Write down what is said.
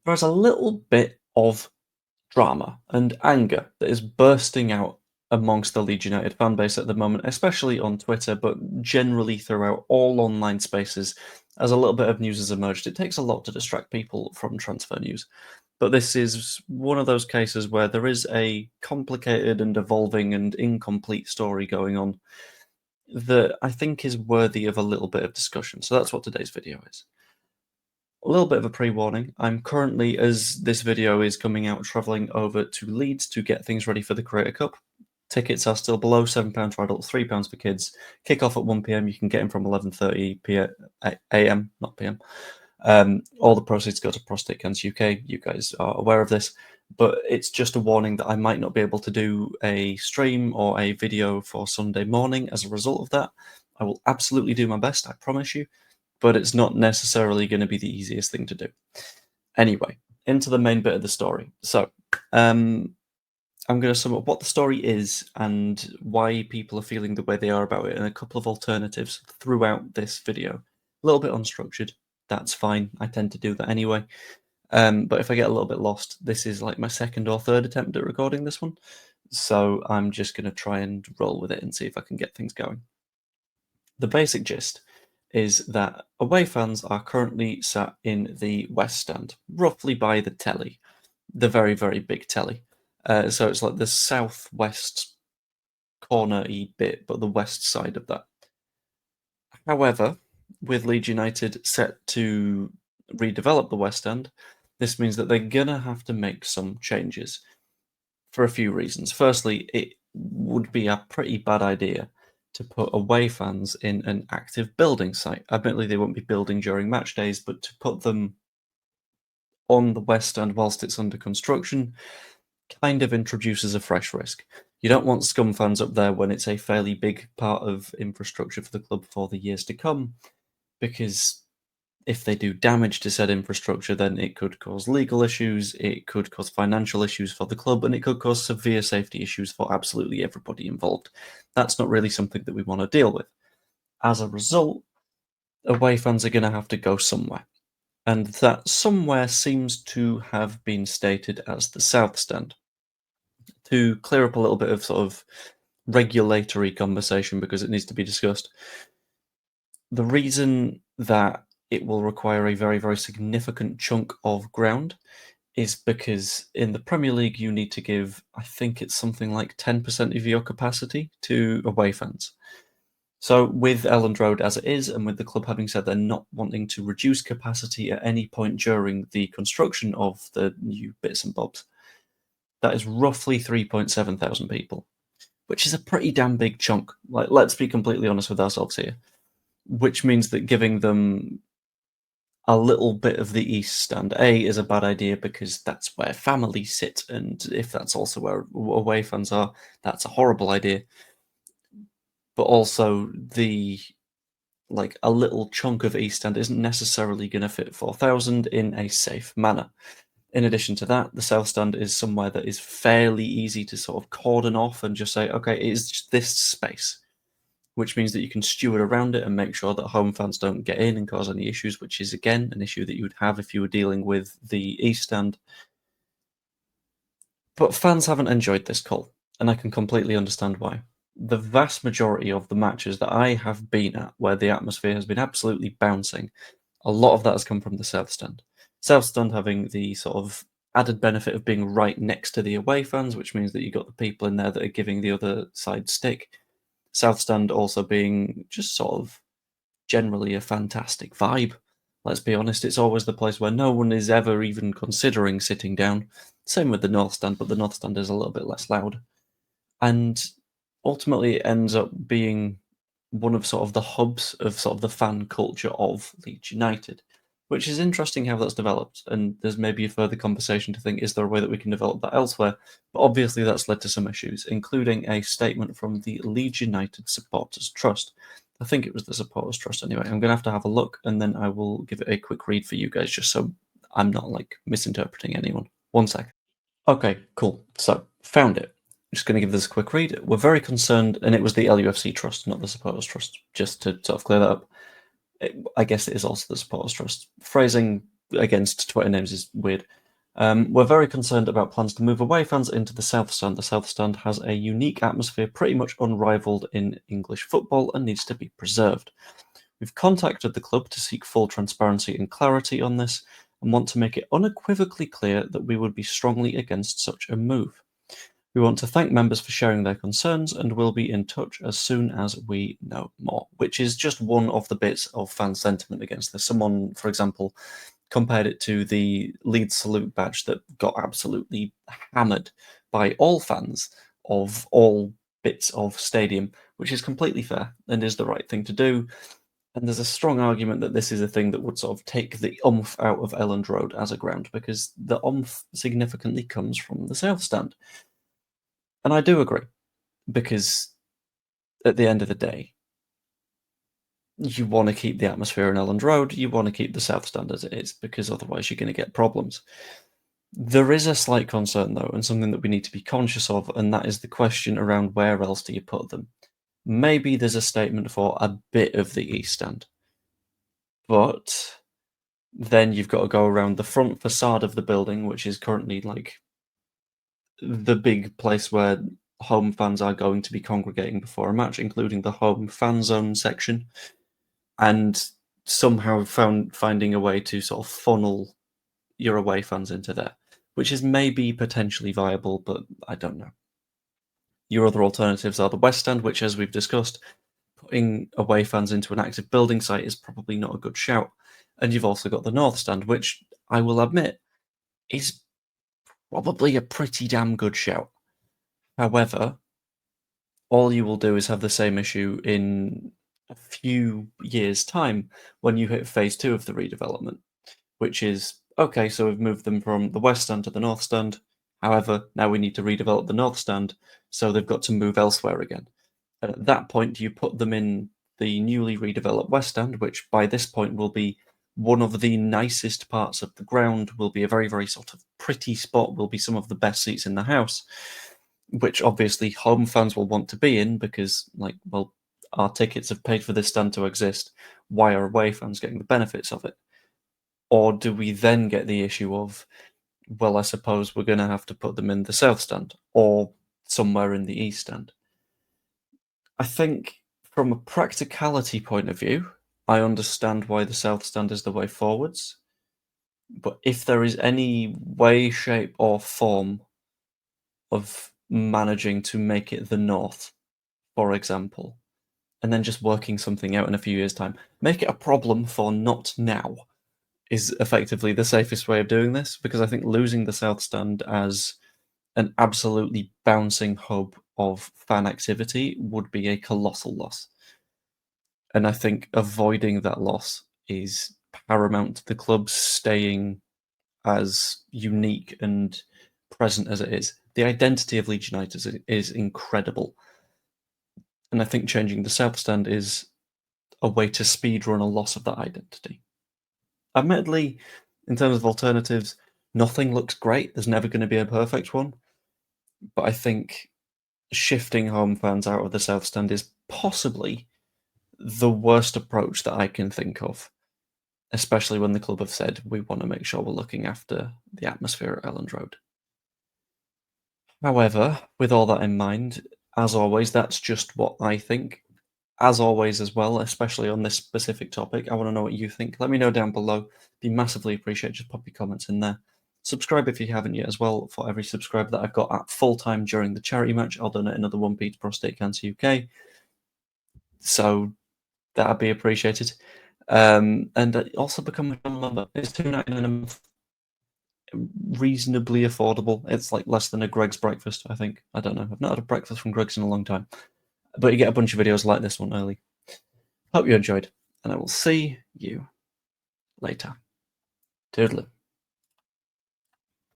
there's a little bit of drama and anger that is bursting out amongst the Leeds United fan base at the moment, especially on Twitter, but generally throughout all online spaces, as a little bit of news has emerged. It takes a lot to distract people from transfer news. But this is one of those cases where there is a complicated and evolving and incomplete story going on that I think is worthy of a little bit of discussion. So that's what today's video is. A little bit of a pre-warning. I'm currently, as this video is coming out, travelling over to Leeds to get things ready for the Creator Cup. Tickets are still below £7 for adults, £3 for kids. Kick off at 1 p.m. You can get in from 11:30 a.m., not p.m. All the proceeds go to Prostate Cancer UK. You guys are aware of this, but it's just a warning that I might not be able to do a stream or a video for Sunday morning as a result of that. I will absolutely do my best, I promise you, but it's not necessarily going to be the easiest thing to do. Anyway, into the main bit of the story. So, I'm going to sum up what the story is and why people are feeling the way they are about it, and a couple of alternatives throughout this video. A little bit unstructured, that's fine. I tend to do that anyway. But if I get a little bit lost, this is like my second or third attempt at recording this one. So I'm just going to try and roll with it and see if I can get things going. The basic gist is that away fans are currently sat in the West Stand, roughly by the telly, the very, very big telly. So it's like the southwest corner-y bit, but the west side of that. However, with Leeds United set to redevelop the West End, this means that they're going to have to make some changes for a few reasons. Firstly, it would be a pretty bad idea to put away fans in an active building site. Admittedly, they won't be building during match days, but to put them on the West End whilst it's under construction kind of introduces a fresh risk. You don't want scum fans up there when it's a fairly big part of infrastructure for the club for the years to come, because if they do damage to said infrastructure, then it could cause legal issues, it could cause financial issues for the club, and it could cause severe safety issues for absolutely everybody involved. That's not really something that we want to deal with. As a result, away fans are going to have to go somewhere. And that somewhere seems to have been stated as the South Stand. To clear up a little bit of sort of regulatory conversation, because it needs to be discussed, the reason that it will require a very, very significant chunk of ground is because in the Premier League you need to give, I think it's something like 10% of your capacity to away fans. So with Elland Road as it is, and with the club having said they're not wanting to reduce capacity at any point during the construction of the new bits and bobs, that is roughly 3.7 thousand people, which is a pretty damn big chunk. Like, let's be completely honest with ourselves here. Which means that giving them a little bit of the East Stand, A, is a bad idea because that's where families sit, and if that's also where away fans are, that's a horrible idea. But also, a little chunk of East Stand isn't necessarily going to fit 4,000 in a safe manner. In addition to that, the South Stand is somewhere that is fairly easy to sort of cordon off and just say, okay, it's this space, which means that you can steward around it and make sure that home fans don't get in and cause any issues, which is, again, an issue that you would have if you were dealing with the East Stand. But fans haven't enjoyed this call, and I can completely understand why. The vast majority of the matches that I have been at where the atmosphere has been absolutely bouncing, a lot of that has come from the South Stand. South Stand having the sort of added benefit of being right next to the away fans, which means that you've got the people in there that are giving the other side stick. South Stand also being just sort of generally a fantastic vibe. Let's be honest, it's always the place where no one is ever even considering sitting down. Same with the North Stand, but the North Stand is a little bit less loud. And ultimately it ends up being one of sort of the hubs of sort of the fan culture of Leeds United, which is interesting how that's developed. And there's maybe a further conversation to think, is there a way that we can develop that elsewhere? But obviously that's led to some issues, including a statement from the Leeds United Supporters Trust. I think it was the Supporters Trust anyway. I'm going to have a look, and then I will give it a quick read for you guys, just so I'm not like misinterpreting anyone. 1 sec. Okay, cool. So, found it. Just going to give this a quick read. We're very concerned, and it was the LUFC Trust, not the Supporters Trust, just to sort of clear that up. I guess it is also the Supporters Trust. Phrasing against Twitter names is weird. We're very concerned about plans to move away fans into the South Stand. The South Stand has a unique atmosphere pretty much unrivaled in English football and needs to be preserved. We've contacted the club to seek full transparency and clarity on this and want to make it unequivocally clear that we would be strongly against such a move. We want to thank members for sharing their concerns and will be in touch as soon as we know more, which is just one of the bits of fan sentiment against this. Someone, for example, compared it to the Leeds salute badge that got absolutely hammered by all fans of all bits of stadium, which is completely fair and is the right thing to do. And there's a strong argument that this is a thing that would sort of take the oomph out of Elland Road as a ground, because the oomph significantly comes from the South Stand. And I do agree, because at the end of the day, you want to keep the atmosphere in Elland Road, you want to keep the South Stand as it is, because otherwise you're going to get problems. There is a slight concern, though, and something that we need to be conscious of, and that is the question around where else do you put them. Maybe there's a statement for a bit of the East Stand, but then you've got to go around the front facade of the building, which is currently like the big place where home fans are going to be congregating before a match, including the home fan zone section, and somehow finding a way to sort of funnel your away fans into there, which is maybe potentially viable, but I don't know. Your other alternatives are the West Stand, which, as we've discussed, putting away fans into an active building site is probably not a good shout. And you've also got the North Stand, which I will admit is probably a pretty damn good shout. However, all you will do is have the same issue in a few years' time when you hit phase 2 of the redevelopment, which is, okay, so we've moved them from the West Stand to the North Stand. However, now we need to redevelop the North Stand, so they've got to move elsewhere again. And at that point, you put them in the newly redeveloped West Stand, which by this point will be one of the nicest parts of the ground, will be a very, very sort of pretty spot, will be some of the best seats in the house, which obviously home fans will want to be in because, like, well, our tickets have paid for this stand to exist. Why are away fans getting the benefits of it? Or do we then get the issue of, well, I suppose we're going to have to put them in the South Stand or somewhere in the East Stand? I think from a practicality point of view, I understand why the South Stand is the way forwards. But if there is any way, shape, or form of managing to make it the North, for example, and then just working something out in a few years' time, make it a problem for not now, is effectively the safest way of doing this, because I think losing the South Stand as an absolutely bouncing hub of fan activity would be a colossal loss. And I think avoiding that loss is paramount to the club staying as unique and present as it is. The identity of Leeds United is incredible. And I think changing the South Stand is a way to speedrun a loss of that identity. Admittedly, in terms of alternatives, nothing looks great. There's never going to be a perfect one. But I think shifting home fans out of the South Stand is possibly the worst approach that I can think of, especially when the club have said we want to make sure we're looking after the atmosphere at Elland Road. However, with all that in mind, as always, that's just what I think. As always, as well, especially on this specific topic, I want to know what you think. Let me know down below. Be massively appreciated. Just pop your comments in there. Subscribe if you haven't yet as well. For every subscriber that I've got at full time during the charity match, I'll donate another 1p to Prostate Cancer UK. So that'd be appreciated. And also become a channel member. It's $2.99 a month. Reasonably affordable. It's like less than a Greg's breakfast, I think. I don't know. I've not had a breakfast from Greg's in a long time. But you get a bunch of videos like this one early. Hope you enjoyed, and I will see you later. Toodaloo.